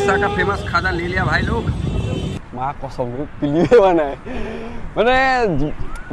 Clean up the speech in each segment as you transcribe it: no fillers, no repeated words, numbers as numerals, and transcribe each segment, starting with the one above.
उड़ीसा का फेमस खाजा ले लिया भाई लोग माँ कसम पिलिয়ে হোৱা নাই মানে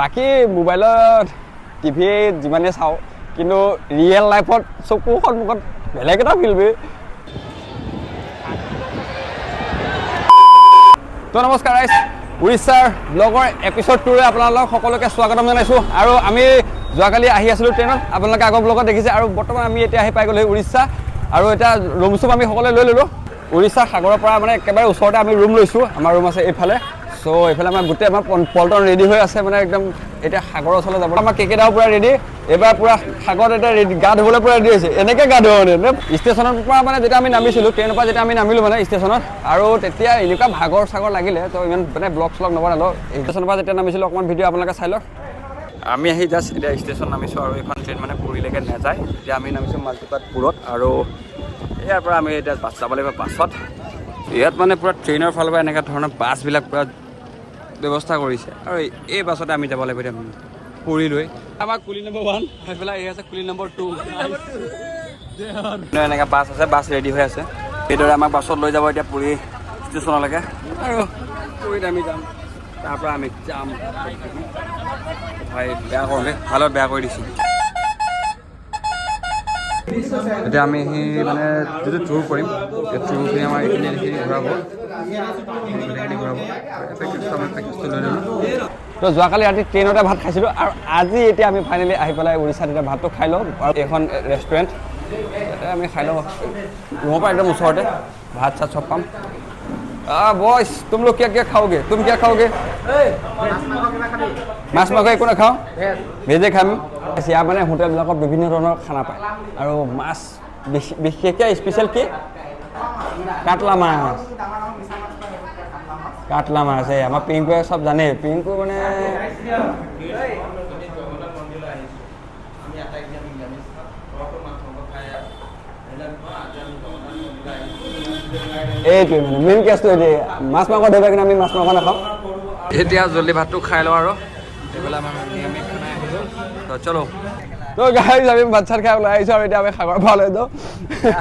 বাকী মোবাইলত টিভি যিমানে চাওঁ কিন্তু ৰিয়েল লাইফত চকুৰ সন্মুখত বেলেগ এটা ফিল বে তো নমস্কাৰ গাইছ উৰিষ্যাৰ ব্লগৰ এপিসোড 2 ৰে আপোনালোক সকলোকে স্বাগতম জনাইছো আৰু আমি যোৱাকালি আহি আছিলো ট্ৰেইনত আপোনালোকে আগৰ ব্লগত দেখিছে আৰু বৰ্তমান আমি এতিয়া আহি পাই গ'লো উৰিষ্যা আৰু এটা ৰুম চুম আমি সকলোৱে লৈ ললো উৰিষ্যা সাগৰৰ পৰা মানে একেবাৰে ওচৰতে আমি ৰুম লৈছো আমাৰ ৰুম আছে এইফালে সো এইফালে আমাৰ গোটেই আমাৰ পল্টন ৰেডি হৈ আছে মানে একদম এতিয়া সাগৰৰ ওচৰলৈ যাব আমাৰ কেকেটাও পুৰা ৰেডি এবাৰ পুৰা সাগৰত এটা ৰেডি গা ধুবলৈ পুৰা ৰেডি হৈছে এনেকৈ গা ধুব মানে ষ্টেচনৰ পৰা মানে যেতিয়া আমি নামিছিলোঁ ট্ৰেইনৰ পৰা যেতিয়া আমি নামিলোঁ মানে ষ্টেচনত আৰু তেতিয়া এনেকুৱা ভাগৰ চাগৰ লাগিলে তো ইমান মানে ব্লগ শ্লগ নবনালোঁ ষ্টেচনৰ পৰা যেতিয়া নামিছিলোঁ অকণমান ভিডিঅ' আপোনালোকে চাই লওক আমি আহি জাষ্ট এতিয়া ষ্টেচন নামিছোঁ আৰু এইখন ট্ৰেইন মানে পুৰীলৈকে নাযায় এতিয়া আমি নামিছোঁ মাল্টিপাত পুৰত আৰু ইয়াৰ পৰা আমি এতিয়া বাছ যাব লাগিব বাছত ইয়াত মানে পুৰা ট্ৰেইনৰ ফালৰ পৰা এনেকুৱা ধৰণৰ বাছবিলাক পুৰা ব্যৱস্থা কৰিছে আৰু এই বাছতে আমি যাব লাগিব এতিয়া পুৰীলৈ আমাৰ কুলি নম্বৰ 1 সেইফালে এই আছে কুলি নম্বৰ 2 এনেকুৱা বাছ আছে বাছ ৰেডি হৈ আছে এইদৰে আমাক বাছত লৈ যাব এতিয়া পুৰী ষ্টেচনলৈকে আৰু পুৰীত আমি যাম তাৰ পৰা আমি যাম ভাই বেয়া কৰোঁ ভালত বেয়া কৰি দিছোঁ এতিয়া আমি মানে যিটো ট্যুৰ কৰিম এই ট্যুৰখিনি আমাৰ এইখিনি ঘূৰাব তো যোৱাকালি ৰাতি ট্ৰেইনতে ভাত খাইছিলোঁ আৰু আজি এতিয়া আমি ফাইনেলি আহি পেলাই উৰিষ্যাত এতিয়া ভাতটো খাই লওঁ আৰু এইখন ৰেষ্টুৰেণ্ট ইয়াতে আমি খাই লওঁ ৰুমৰ পৰা একদম ওচৰতে ভাত চাত চব পাম বয়স तुम लोग क्या क्या खाओगे तुम क्या खाओगे মাছ মাংস একো নাখাওঁ ভেজে খাম ইয়াৰ মানে হোটেলবিলাকত বিভিন্ন ধৰণৰ খানা পায় আৰু মাছ বিশেষকৈ স্পেচিয়েল কি কাটলা মাছ আমাৰ পিংকুৱে চব জানে পিংকু মানে এইটোৱে মানে মেইন কেছটো এইটোৱে মাছ মাংস ধৰিবা কিন্তু আমি মাছ মাংস নাখাওঁ এতিয়া জলদি ভাতটো খাই লওঁ আৰু এইফালে আমাৰ নিৰামিষ খানা আহিলোঁ তো চলো তো গাইজ আমি ভাত চাত খাই ওলাই আহিছোঁ আৰু এতিয়া আমি সাগৰৰ পাৰলৈ যাওঁ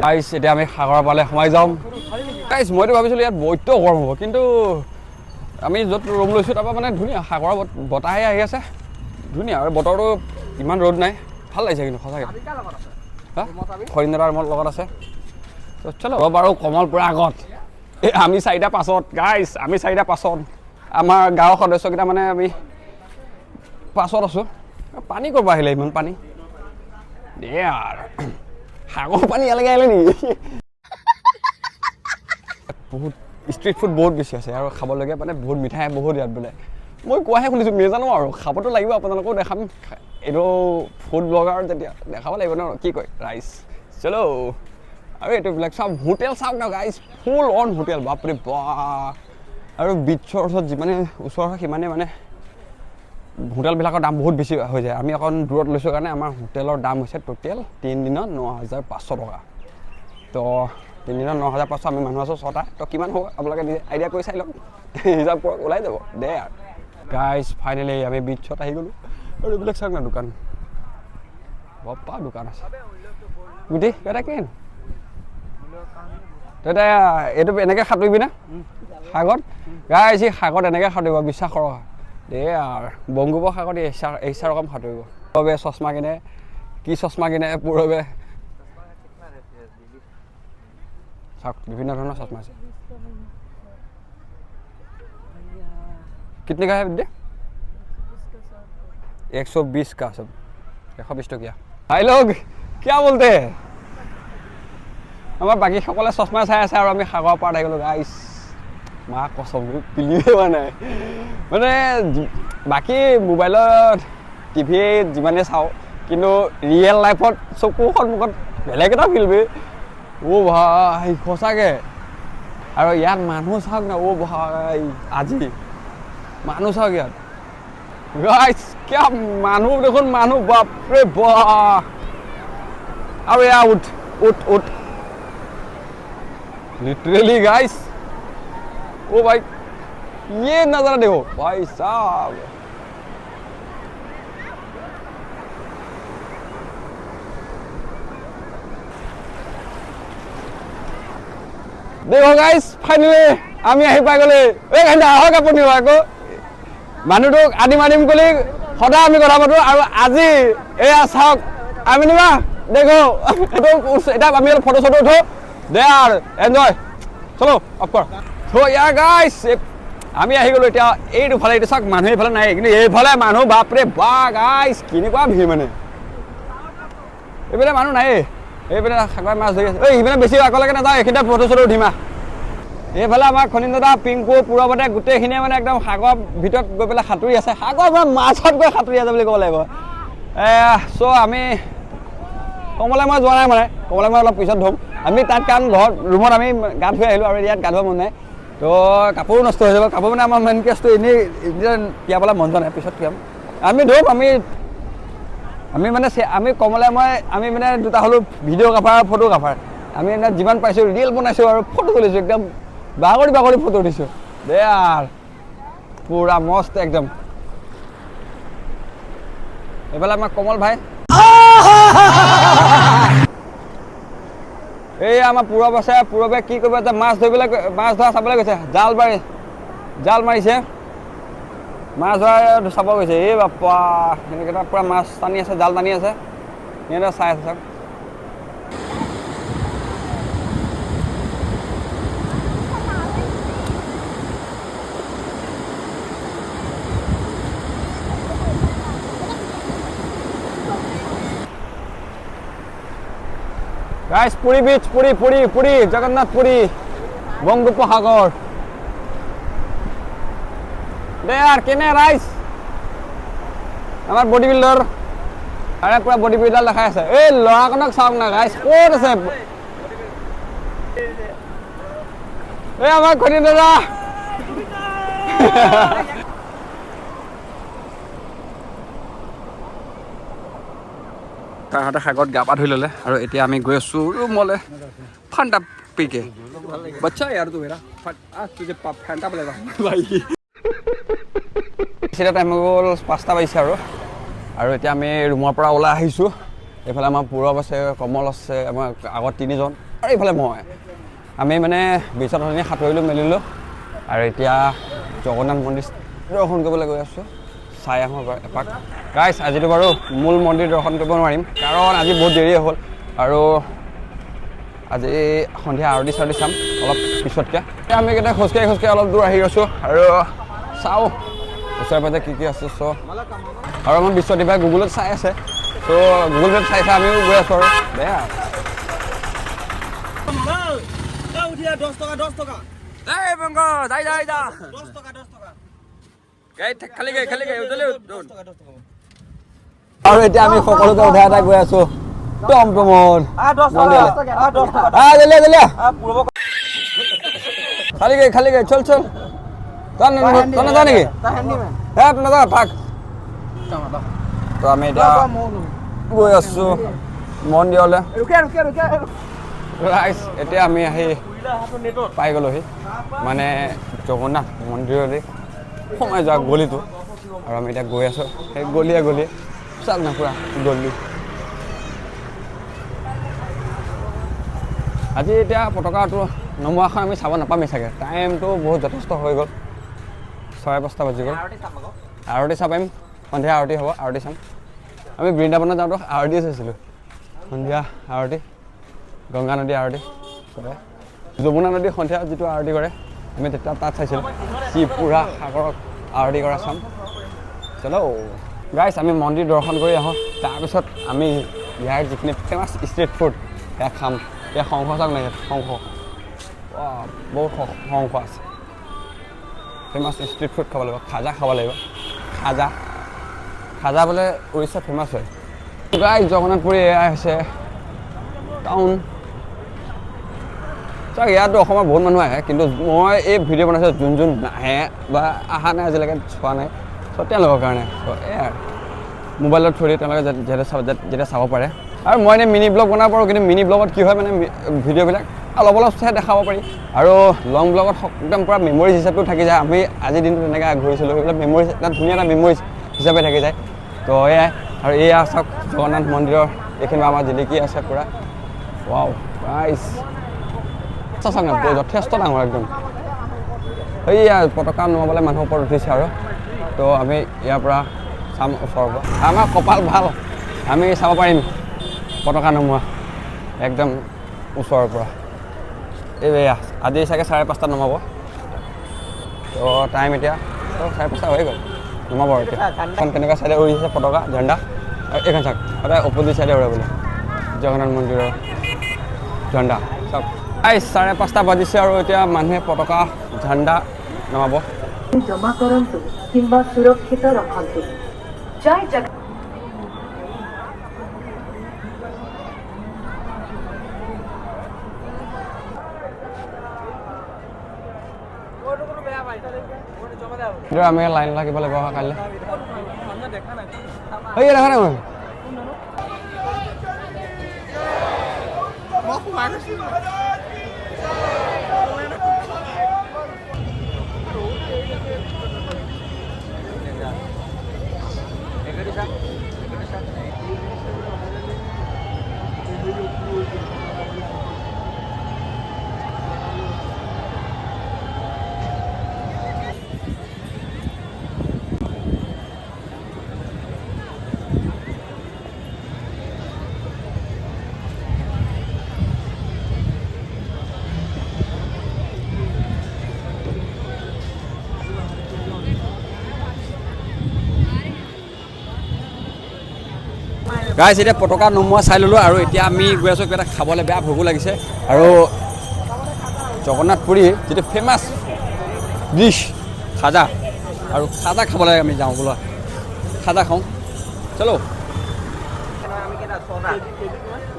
গাইজ এতিয়া আমি সাগৰৰ পাৰলৈ সোমাই যাওঁ গাইজ মইতো ভাবিছিলোঁ ইয়াত বহুত গৰম হ'ব কিন্তু আমি য'ত ৰুম লৈছোঁ তাৰপৰা মানে ধুনীয়া সাগৰৰ বতাহে আহি আছে ধুনীয়া আৰু বতৰটো ইমান ৰ'দ নাই ভাল লাগিছে কিন্তু সঁচাকৈ হৰিণদাৰ মোৰ লগত আছে তো চলো বাৰু কমল পুৰা আগত এই আমি 4টা পাছত গাইজ আমি 4টা পাছত আমাৰ গাঁৱৰ সদস্যকেইটা মানে আমি পাছত আছোঁ পানী ক'ৰপৰা আহিলে ইমান পানী আৰু সাগৰ পানী ইয়ালৈকে আহিলে নেকি বহুত ষ্ট্ৰিট ফুড বহুত বেছি আছে আৰু খাবলগীয়া মানে বহুত মিঠাই বহুত ইয়াত বোলে মই কোৱাহে শুনিছোঁ নাজানো আৰু খাবতো লাগিব আপোনালোকেও দেখাম এইটো ফুড ব্লগাৰ যেতিয়া দেখাব লাগিব ন কি কয় ৰাইচ চলো আৰু এইটোবিলাক চাওক হোটেল চাওক ন গাইজ ফুল অন হোটেল বাপৰে বাহ আৰু বিচৰ ওচৰত যিমানে ওচৰ হয় সিমানে মানে হোটেলবিলাকৰ দাম বহুত বেছি হৈ যায় আমি অকণ দূৰত লৈছোঁ কাৰণে আমাৰ হোটেলৰ দাম হৈছে টোটেল 3 দিনত 9,500 টকা তো 3 দিনত 9,500 আমি মানুহ আছোঁ 6টা তো কিমান হ'ব আপোনালোকে নিজে আইডিয়া কৰি চাই লওক হিচাপ কৰক ওলাই যাব দে আৰু গাইজ ফাইনেলি আমি বিচত আহি গ'লোঁ আৰু এইবিলাক চাওক না দোকান বাপ্পা দোকান আছে গুটি এটা কেন তই এইটো এনেকৈ সাঁতুৰিবি না সাগৰত গাইজ সি সাগৰত এনেকৈ সাঁতুৰিব বিশ্বাস কৰক দে আৰু বংগোপসাগৰত এইচাৰ ৰকম সাঁতুৰিব পূৰবে চশমা কিনে কি চশমা কিনে পূৰবে চাওক বিভিন্ন ধৰণৰ চশমা আছে कितने का है विद्या 120 का सब 120 टकिया भाई लोग क्या बोलते हैं আমাৰ বাকী সকলে চশমা চাই আছে আৰু আমি সাগৰৰ পাৰত আহি গ'লোঁ গাইছ মা কচম পিলিয়ে হোৱা নাই মানে বাকী মোবাইলত টিভি যিমানে চাওঁ কিন্তু ৰিয়েল লাইফত চকুৰ সন্মুখত বেলেগ এটা ফিল বে ভাই সঁচাকৈ আৰু ইয়াত মানুহ চাওক না ভাই আজি মানুহ চাওক ইয়াত গাইছ কিয় মানুহ দেখোন মানুহ বাপৰে বাহ আৰু এয়া উঠ लिटरली गाइस ओ भाई ये नज़ारा देखो भाई साहब দেখো গাইজ ফাইনেলি আমি আহি পাই গ'লে এই আহক আপুনি আকৌ মানুহটোক আদিম আদিম বুলি সদায় আমি কথা পাতো আৰু আজি এয়া চাওক আমি নিবা দেখো এটা আমি ফটো চটো উঠো দে আর এনজয় চলো অফকর তো ইয়াৰ গাইজ আমি আহি গ'লো এতিয়া এইটো ফালে এইটো চাওক মানুহ এইফালে নাই কিন্তু এইফালে মানুহ বাপৰে বা গাইজ কেনেকুৱা ভিৰ মানে এইফালে মানুহ নাই এইফালে সাগৰ মাছ ধৰি আছে এই সিফালে বেছি আগলৈকে নাযাওঁ এইখিনিতে ফটো চটো উঠিমা এইফালে আমাৰ খনিন দাদা পিংকু পুৰবতে গোটেইখিনিয়ে মানে একদম সাগৰ ভিতৰত গৈ পেলাই সাঁতুৰি আছে সাগৰ পৰা মাছত গৈ সাঁতুৰি আছে বুলি ক'ব লাগিব চ' আমি কমলে মই যোৱা নাই মানে কমলে মই অলপ পিছত ধুম আমি তাত কাৰণ ঘৰত ৰুমত আমি গা ধুই আহিলোঁ আৰু ইয়াত গা ধুব মন নাই তো কাপোৰো নষ্ট হৈ যাব কাপোৰ মানে আমাৰ মেইন কেছটো এনেই তিয়াবলৈ মন যোৱা নাই পিছত তিয়াম আমি ধুম আমি মানে আমি কমলে মই আমি মানে দুটা হ'লোঁ ভিডিঅ' কাভাৰ ফটো কাভাৰ আমি মানে যিমান পাইছোঁ ৰিল বনাইছোঁ আৰু ফটো তুলিছোঁ একদম বাগৰি বাগৰি ফটো উঠিছোঁ দে আৰু পুৰা মস্ত একদম এইফালে আমাৰ কমল ভাই এই আমাৰ পূৰব আছে পূৰবে কি কৰিব এটা মাছ ধৰিবলৈ মাছ ধৰা চাবলৈ গৈছে জাল মাৰিছে মাছ ধৰা চাব গৈছে এই বাপ্পা সেনেকেইটা পূৰা মাছ টানি আছে জাল টানি আছে সিহঁতে চাই আছে চাওক গাইজ পুৰী বিচ পুৰী জগন্নাথ পুৰী বংগোপসাগৰ দে আর কেনে রাইস আমার বডি বিল্ডার আরে পুরা বডি বিল্ডার লেখা আছে এই লড়াকনক চাওক না গাইস ক'ত আছে এই আমার খনি দাদা তাহাঁতে সাগৰত গা পা ধুই ল'লে আৰু এতিয়া আমি গৈ আছোঁ ৰুমলৈ ফান্টা পিকে বাচ্চা यार तू मेरा आज तुझे फैंटा बोलेगा भाई সেটা টাইম গ'ল 5টা বাজিছে আৰু এতিয়া আমি ৰুমৰ পৰা ওলাই আহিছোঁ এইফালে আমাৰ পূৰব আছে কমল আছে আমাৰ আগত 3জন আৰু এইফালে মই আমি মানে বিচত সাঁতুৰিলোঁ মেলিলোঁ আৰু এতিয়া জগন্নাথ মন্দিৰ দৰ্শন কৰিবলৈ গৈ আছোঁ চাই আহোঁ এপাক গাইজ আজিতো বাৰু মূল মন্দিৰ দৰ্শন কৰিব নোৱাৰিম কাৰণ আজি বহুত দেৰি হ'ল আৰু আজি সন্ধিয়া আৰতি চাৰতি চাম অলপ পিছতকৈ আমি কেইটা খোজকাঢ়ি অলপ দূৰ আহি গৈছোঁ আৰু চাওঁ ওচৰে পাজৰে কি আছে চ' আৰু আমাৰ বিশ্বদ্বীপে গুগলত চাই আছে চ' গুগল মেপ চাই আমিও গৈ আছোঁ আৰু বেয়া আৰু এতিয়া আমি সকলোকে উঠাই গৈ আছোঁ টমটমত খালি গে চল তই নাযাওঁ নেকি তই নাযাওঁ থাক তো আমি এতিয়া গৈ আছোঁ মন্দিৰলৈ ৰাইজ এতিয়া আমি আহি পাই গ'লোহি মানে জগন্নাথ মন্দিৰলৈ সোমাই যোৱা গলিটো আৰু আমি এতিয়া গৈ আছোঁ সেই গলিয়ে চাওক না পুৰা গলি আজি এতিয়া পতাকাটো নমোৱাখন আমি চাব নাপামেই চাগে টাইমটো বহুত যথেষ্ট হৈ গ'ল 5:30 বাজি গ'ল আৰতি চাব পাৰিম সন্ধিয়া আৰতি হ'ব আৰতি চাম আমি বৃন্দাবনত যাওঁতো আৰতি চাইছিলোঁ সন্ধিয়া আৰতি গংগা নদী আৰতি কৰে যমুনা নদী সন্ধিয়া যিটো আৰতি কৰে আমি তেতিয়া তাত চাইছিলোঁ যি পুৰা সাগৰত আৰতি কৰা চাম চলো গাইজ আমি মন্দিৰ দৰ্শন কৰি আহোঁ তাৰপিছত আমি ইয়াৰ যিখিনি ফেমাছ ষ্ট্ৰীট ফুড সেয়া খাম এয়া শংখ চাওক নাই শংখ বহুত শংখ আছে ফেমাছ ষ্ট্ৰীট ফুড খাব লাগিব খাজা খাব লাগিব খাজা বোলে উৰিষ্যাত ফেমাছ হয় গাইজ জগন্নাথ পুৰী এয়া হৈছে টাউন চাওক ইয়াতো অসমৰ বহুত মানুহ আহে কিন্তু মই এই ভিডিঅ' বনাইছোঁ যোন নাহে বা অহা নাই আজিলৈকে চোৱা নাই চ' তেওঁলোকৰ কাৰণে এয়া মোবাইলত থৈ দিয়ে তেওঁলোকে যেতিয়া চাব পাৰে আৰু মই এনেই মিনি ব্লগ বনাব পাৰোঁ কিন্তু মিনি ব্লগত কি হয় মানে ভিডিঅ'বিলাক অলপ চাই দেখাব পাৰি আৰু লং ব্লগত একদম পূৰা মেমৰিজ হিচাপেও থাকি যায় আমি আজিৰ দিনটো তেনেকৈ ঘূৰিছিলোঁ সেইবিলাক মেমৰিজ এটা ধুনীয়া এটা মেমৰিজ হিচাপে থাকি যায় তো এয়াই আৰু এয়া চাওক জগন্নাথ মন্দিৰৰ এইখিনি আমাৰ জিলিকি আছে পূৰা ৱাও গাইজ চাওক না যথেষ্ট ডাঙৰ একদম এইয়া পতাকা নমাবলৈ মানুহৰ ওপৰত উঠিছে আৰু তো আমি ইয়াৰ পৰা চাম ওচৰৰ পৰা আমাৰ কপাল ভাল আমি চাব পাৰিম পতাকা নমোৱা একদম ওচৰৰ পৰা এইয়া আজি চাগে 5:30 নমাব তো টাইম এতিয়া 5:30 হৈ গ'ল নমাব আৰু এতিয়া এখন কেনেকুৱা চাইডে উৰিছে পতাকা ঝাণ্ডা আৰু এইখন চাওক সদায় অপজিট চাইডে উৰে বোলে জগন্নাথ মন্দিৰৰ ঝাণ্ডা চাওক 5:30 বাজিছে আৰু এতিয়া মানুহে পতাকা ঝাণ্ডা নমাব জমা কৰন্তু কিংবা সুৰক্ষিত ৰখন্তু জয় জগন্নাথ আমি লাইন লাগিব লাগিব কাইলৈ এই দেখা নাই গাইজ এতিয়া পতাকা নমোৱা চাই ল'লোঁ আৰু এতিয়া আমি গৈ আছোঁ কিবা এটা খাবলৈ বেয়া ভোকো লাগিছে আৰু জগন্নাথ পুৰীৰ যিটো ফেমাছ ডিছ খাজা আৰু খাজা খাবলৈ আমি যাওঁ বোলা খাজা খাওঁ চলো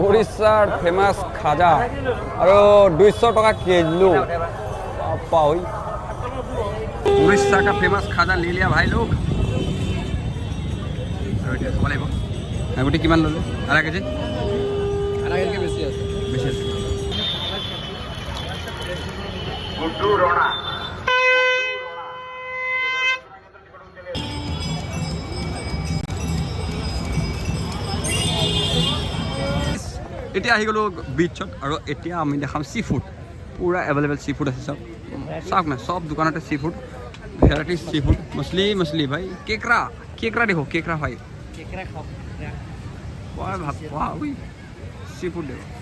উৰিষ্যাৰ ফেমাছ খাজা আৰু 200 টকা किलो पाओ उड़ीसा का फेमस खाजा ले लिया भाई लोग गुटी किमान लले आधा केजी के बेसी আছে বেশি আছে গুড্ডু রোনা এতিয়া আহি গ'লো বিচত আৰু এতিয়া আমি দেখাম সি ফুড पूरा अवेलेबल सी फूड है सब साफ में सब दुकानों पे sea food variety sea food मछली मछली भाई केकरा केकरा देखो केकरा भाई केकरा खाओ वाह वाह सी फूड देखो